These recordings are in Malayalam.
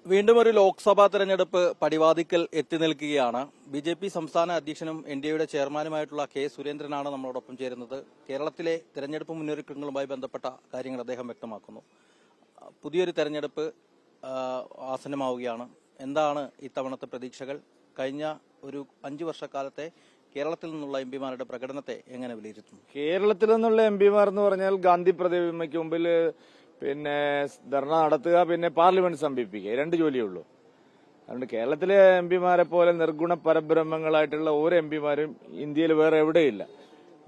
വീണ്ടും ഒരു ലോക്സഭാ തെരഞ്ഞെടുപ്പ് പടിവാതിക്കൽ എത്തി നിൽക്കുകയാണ്. ബി.ജെ.പി. സംസ്ഥാന അധ്യക്ഷനും എൻ.ഡി.എയുടെ ചെയർമാനുമായിട്ടുള്ള കെ. സുരേന്ദ്രനാണ് നമ്മളോടൊപ്പം ചേരുന്നത്. കേരളത്തിലെ തെരഞ്ഞെടുപ്പ് മുന്നൊരുക്കങ്ങളുമായി ബന്ധപ്പെട്ട കാര്യങ്ങൾ അദ്ദേഹം വ്യക്തമാക്കുന്നു. പുതിയൊരു തെരഞ്ഞെടുപ്പ് ആസന്നമാവുകയാണ്. എന്താണ് ഇത്തവണത്തെ പ്രതീക്ഷകൾ? കഴിഞ്ഞ ഒരു 5 വർഷക്കാലത്തെ കേരളത്തിൽ നിന്നുള്ള എംപിമാരുടെ പ്രകടനത്തെ എങ്ങനെ വിലയിരുത്തുന്നു? കേരളത്തിൽ നിന്നുള്ള എംപിമാർ എന്ന് പറഞ്ഞാൽ ഗാന്ധി പ്രതിമയ്ക്ക് മുമ്പിൽ ധർണ നടത്തുക, പാർലമെന്റ് സമീപിക്കുക, 2 ജോലിയേ ഉള്ളൂ. അതുകൊണ്ട് കേരളത്തിലെ എംപിമാരെ പോലെ നിർഗുണ പരബ്രഹ്മങ്ങളായിട്ടുള്ള ഒരു എംപിമാരും ഇന്ത്യയിൽ വേറെ എവിടെയില്ല.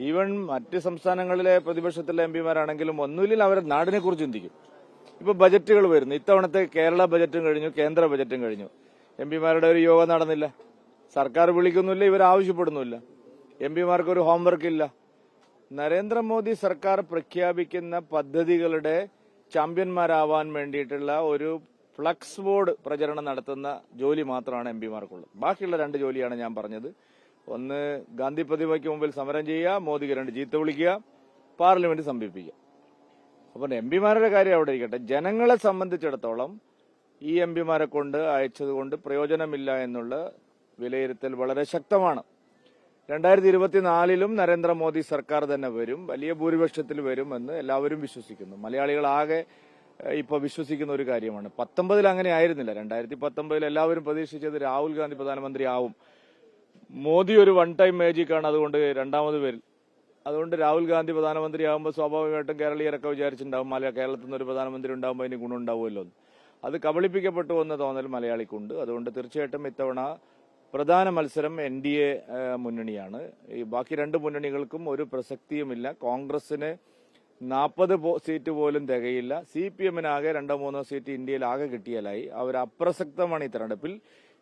ഈവൻ മറ്റ് സംസ്ഥാനങ്ങളിലെ പ്രതിപക്ഷത്തിലെ എംപിമാരാണെങ്കിലും ഒന്നുമില്ല, അവർ നാടിനെ കുറിച്ച് ചിന്തിക്കും. ഇപ്പൊ ബജറ്റുകൾ വരുന്നു. ഇത്തവണത്തെ കേരള ബജറ്റും കഴിഞ്ഞു, കേന്ദ്ര ബജറ്റും കഴിഞ്ഞു. എംപിമാരുടെ ഒരു യോഗം നടന്നില്ല. സർക്കാർ വിളിക്കുന്നില്ല, ഇവർ ആവശ്യപ്പെടുന്നില്ല. എംപിമാർക്ക് ഒരു ഹോംവർക്ക് ഇല്ല. നരേന്ദ്രമോദി സർക്കാർ പ്രഖ്യാപിക്കുന്ന പദ്ധതികളുടെ ചാമ്പ്യന്മാരാവാൻ വേണ്ടിയിട്ടുള്ള ഒരു ഫ്ലക്സ് ബോർഡ് പ്രചരണം നടത്തുന്ന ജോലി മാത്രമാണ് എംപിമാർക്കുള്ളത്. ബാക്കിയുള്ള 2 ജോലിയാണ് ഞാൻ പറഞ്ഞത്. ഒന്ന്, ഗാന്ധി പ്രതിമയ്ക്ക് മുമ്പിൽ സമരം ചെയ്യുക, മോദിക്ക് 2 ചീത്ത വിളിക്കുക, പാർലമെന്റ് സമീപിക്കുക. അപ്പം എംപിമാരുടെ കാര്യം അവിടെ ഇരിക്കട്ടെ. ജനങ്ങളെ സംബന്ധിച്ചിടത്തോളം ഈ എംപിമാരെ കൊണ്ട് അയച്ചതുകൊണ്ട് പ്രയോജനമില്ല എന്നുള്ള വിലയിരുത്തൽ വളരെ ശക്തമാണ്. 2024 നരേന്ദ്രമോദി സർക്കാർ തന്നെ വരും, വലിയ ഭൂരിപക്ഷത്തിൽ വരുമെന്ന് എല്ലാവരും വിശ്വസിക്കുന്നു. മലയാളികളാകെ ഇപ്പൊ വിശ്വസിക്കുന്ന ഒരു കാര്യമാണ്. 19 അങ്ങനെ ആയിരുന്നില്ല. 2019 എല്ലാവരും പ്രതീക്ഷിച്ചത് രാഹുൽ ഗാന്ധി പ്രധാനമന്ത്രി ആവും. മോദി ഒരു വൺ ടൈം മാജിക്കാണ്, അതുകൊണ്ട് 2ാമത് വരും. അതുകൊണ്ട് രാഹുൽ ഗാന്ധി പ്രധാനമന്ത്രി ആകുമ്പോൾ സ്വാഭാവികമായിട്ടും കേരളീയരൊക്കെ വിചാരിച്ചിട്ടുണ്ടാവും കേരളത്തിൽ നിന്ന് ഒരു പ്രധാനമന്ത്രി ഉണ്ടാകുമ്പോൾ അതിന് ഗുണമുണ്ടാവുമല്ലോ. അത് കബളിപ്പിക്കപ്പെട്ടു എന്ന തോന്നൽ മലയാളിക്കുണ്ട്. അതുകൊണ്ട് തീർച്ചയായിട്ടും ഇത്തവണ പ്രധാന മത്സരം എൻ.ഡി.എ മുന്നണിയാണ്. ഈ ബാക്കി 2 മുന്നണികൾക്കും ഒരു പ്രസക്തിയുമില്ല. കോൺഗ്രസിന് 40 സീറ്റ് പോലും തികയില്ല. CPM-നാകെ 2-3 സീറ്റ് ഇന്ത്യയിൽ ആകെ കിട്ടിയാലായി. അവർ അപ്രസക്തമാണ് ഈ തെരഞ്ഞെടുപ്പിൽ.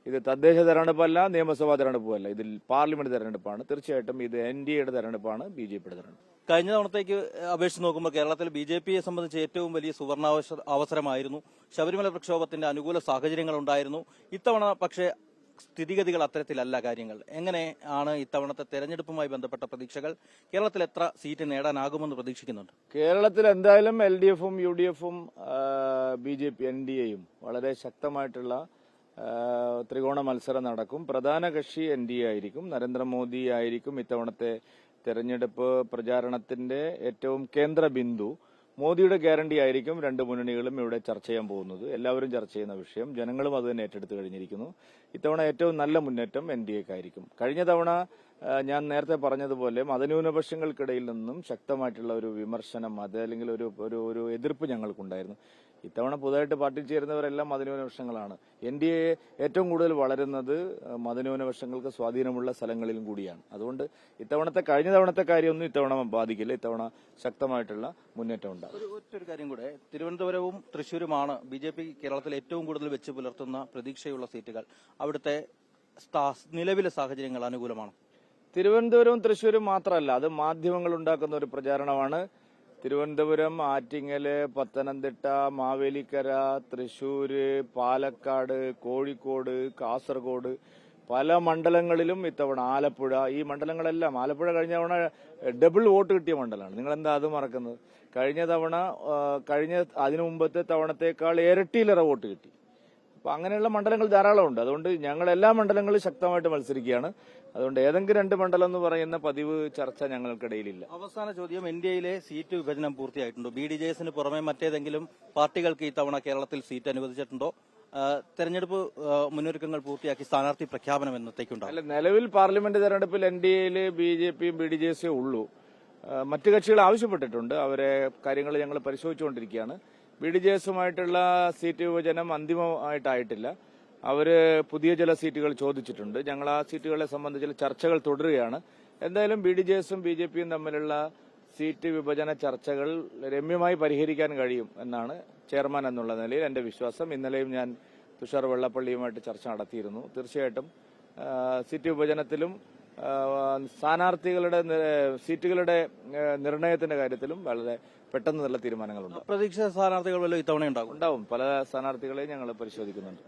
ഇത് തദ്ദേശ തെരഞ്ഞെടുപ്പല്ല, നിയമസഭാ തെരഞ്ഞെടുപ്പല്ല, ഇതിൽ പാർലമെന്റ് തെരഞ്ഞെടുപ്പാണ്. തീർച്ചയായിട്ടും ഇത് എൻ.ഡി.എയുടെ തെരഞ്ഞെടുപ്പാണ്, ബി.ജെ.പിയുടെ തെരഞ്ഞെടുപ്പ്. കഴിഞ്ഞ തവണത്തേക്ക് അപേക്ഷിച്ച് നോക്കുമ്പോൾ കേരളത്തിൽ ബി.ജെ.പിയെ സംബന്ധിച്ച് ഏറ്റവും വലിയ അവസരമായിരുന്നു. ശബരിമല പ്രക്ഷോഭത്തിന്റെ അനുകൂല സാഹചര്യങ്ങൾ ഉണ്ടായിരുന്നു. ഇത്തവണ പക്ഷേ സ്ഥിതിഗതികൾ അത്തരത്തിലല്ല കാര്യങ്ങൾ. എങ്ങനെയാണ് ഇത്തവണത്തെ തെരഞ്ഞെടുപ്പുമായി ബന്ധപ്പെട്ട പ്രതീക്ഷകൾ? കേരളത്തിൽ എത്ര സീറ്റ് നേടാനാകുമെന്ന് പ്രതീക്ഷിക്കുന്നുണ്ട്? കേരളത്തിൽ എന്തായാലും LDF-ഉം UDF-ഉം ബി.ജെ.പി. എൻ.ഡി.എയും വളരെ ശക്തമായിട്ടുള്ള ത്രികോണ മത്സരം നടക്കും. പ്രധാന കക്ഷി എൻ.ഡി.എ ആയിരിക്കും. നരേന്ദ്രമോദി ആയിരിക്കും ഇത്തവണത്തെ തെരഞ്ഞെടുപ്പ് പ്രചാരണത്തിന്റെ ഏറ്റവും കേന്ദ്ര ബിന്ദു. മോദിയുടെ ഗ്യാരണ്ടി ആയിരിക്കും 2 മുന്നണികളും ഇവിടെ ചർച്ച ചെയ്യാൻ പോകുന്നത്. എല്ലാവരും ചർച്ച ചെയ്യുന്ന വിഷയം. ജനങ്ങളും അത് തന്നെ ഏറ്റെടുത്ത് കഴിഞ്ഞിരിക്കുന്നു. ഇത്തവണ ഏറ്റവും നല്ല മുന്നേറ്റം എൻ.ഡി.എക്കായിരിക്കും. കഴിഞ്ഞ തവണ ഞാൻ നേരത്തെ പറഞ്ഞതുപോലെ മതന്യൂനപക്ഷങ്ങൾക്കിടയിൽ നിന്നും ശക്തമായിട്ടുള്ള ഒരു വിമർശനം, അല്ലെങ്കിൽ ഒരു എതിർപ്പ് ഞങ്ങൾക്കുണ്ടായിരുന്നു. ഇത്തവണ പുതുതായിട്ട് പാർട്ടിയിൽ ചേരുന്നവരെല്ലാം മതന്യൂനപക്ഷങ്ങളാണ്. എൻ.ഡി.എ ഏറ്റവും കൂടുതൽ വളരുന്നത് മതന്യൂനപക്ഷങ്ങൾക്ക് സ്വാധീനമുള്ള സ്ഥലങ്ങളിലും കൂടിയാണ്. അതുകൊണ്ട് കഴിഞ്ഞ തവണത്തെ കാര്യമൊന്നും ഇത്തവണ ബാധിക്കില്ല. ഇത്തവണ ശക്തമായിട്ടുള്ള മുന്നേറ്റം ഉണ്ടാകും. ഒരു കാര്യം കൂടെ, തിരുവനന്തപുരവും തൃശ്ശൂരുമാണ് ബി.ജെ.പി. കേരളത്തിൽ ഏറ്റവും കൂടുതൽ വെച്ച് പുലർത്തുന്ന പ്രതീക്ഷയുള്ള സീറ്റുകൾ. അവിടുത്തെ നിലവിലെ സാഹചര്യങ്ങൾ അനുകൂലമാണ്. തിരുവനന്തപുരവും തൃശ്ശൂരും മാത്രമല്ല, അത് മാധ്യമങ്ങൾ ഉണ്ടാക്കുന്ന ഒരു പ്രചാരണമാണ്. തിരുവനന്തപുരം, ആറ്റിങ്ങല്, പത്തനംതിട്ട, മാവേലിക്കര, തൃശ്ശൂര്, പാലക്കാട്, കോഴിക്കോട്, കാസർഗോഡ്, പല മണ്ഡലങ്ങളിലും ഇത്തവണ ആലപ്പുഴ, ഈ മണ്ഡലങ്ങളെല്ലാം, ആലപ്പുഴ കഴിഞ്ഞ തവണ ഡബിൾ വോട്ട് കിട്ടിയ മണ്ഡലമാണ്. നിങ്ങളെന്താ അത് മറക്കുന്നത്? അതിനു മുമ്പത്തെ തവണത്തേക്കാൾ ഇരട്ടിയിലേറെ വോട്ട് കിട്ടി. അപ്പൊ അങ്ങനെയുള്ള മണ്ഡലങ്ങൾ ധാരാളമുണ്ട്. അതുകൊണ്ട് ഞങ്ങൾ എല്ലാ മണ്ഡലങ്ങളും ശക്തമായിട്ട് മത്സരിക്കുകയാണ്. അതുകൊണ്ട് ഏതെങ്കിലും 2 മണ്ഡലം എന്ന് പറയുന്ന പതിവ് ചർച്ച ഞങ്ങൾക്കിടയിലില്ല. അവസാന ചോദ്യം, എൻ.ഡി.എയിലെ സീറ്റ് വിഭജനം പൂർത്തിയായിട്ടുണ്ടോ? BDJS-ന് പുറമെ മറ്റേതെങ്കിലും പാർട്ടികൾക്ക് ഇത്തവണ കേരളത്തിൽ സീറ്റ് അനുവദിച്ചിട്ടുണ്ടോ? തെരഞ്ഞെടുപ്പ് മുന്നൊരുക്കങ്ങൾ പൂർത്തിയാക്കി സ്ഥാനാർത്ഥി പ്രഖ്യാപനം എന്നത്തേക്കുണ്ടോ? അല്ല, നിലവിൽ പാർലമെന്റ് തെരഞ്ഞെടുപ്പിൽ എൻ.ഡി.എയിൽ ബി.ജെ.പിയും BDJS-ഏ ഉള്ളൂ. മറ്റു കക്ഷികൾ ആവശ്യപ്പെട്ടിട്ടുണ്ട്. അവരെ കാര്യങ്ങൾ ഞങ്ങൾ പരിശോധിച്ചുകൊണ്ടിരിക്കുകയാണ്. BDJS-ഉമായിട്ടുള്ള സീറ്റ് വിഭജനം അന്തിമമായിട്ടായിട്ടില്ല. അവര് പുതിയ ചില സീറ്റുകൾ ചോദിച്ചിട്ടുണ്ട്. ഞങ്ങൾ ആ സീറ്റുകളെ സംബന്ധിച്ചുള്ള ചർച്ചകൾ തുടരുകയാണ്. എന്തായാലും BDJS-ഉം ബി.ജെ.പിയും തമ്മിലുള്ള സീറ്റ് വിഭജന ചർച്ചകൾ രമ്യമായി പരിഹരിക്കാൻ കഴിയും എന്നാണ് ചെയർമാൻ എന്നുള്ള നിലയിൽ എന്റെ വിശ്വാസം. ഇന്നലെയും ഞാൻ തുഷാർ വെള്ളാപ്പള്ളിയുമായിട്ട് ചർച്ച നടത്തിയിരുന്നു. തീർച്ചയായിട്ടും സീറ്റ് വിഭജനത്തിലും സീറ്റുകളുടെ നിർണയത്തിന്റെ കാര്യത്തിലും വളരെ പെട്ടെന്ന് നല്ല തീരുമാനങ്ങളുണ്ട്. പ്രതീക്ഷിത സ്ഥാനാർത്ഥികൾ വല്ലതും ഇത്തവണ ഉണ്ടാവും? പല സ്ഥാനാർത്ഥികളെയും ഞങ്ങൾ പരിശോധിക്കുന്നുണ്ട്.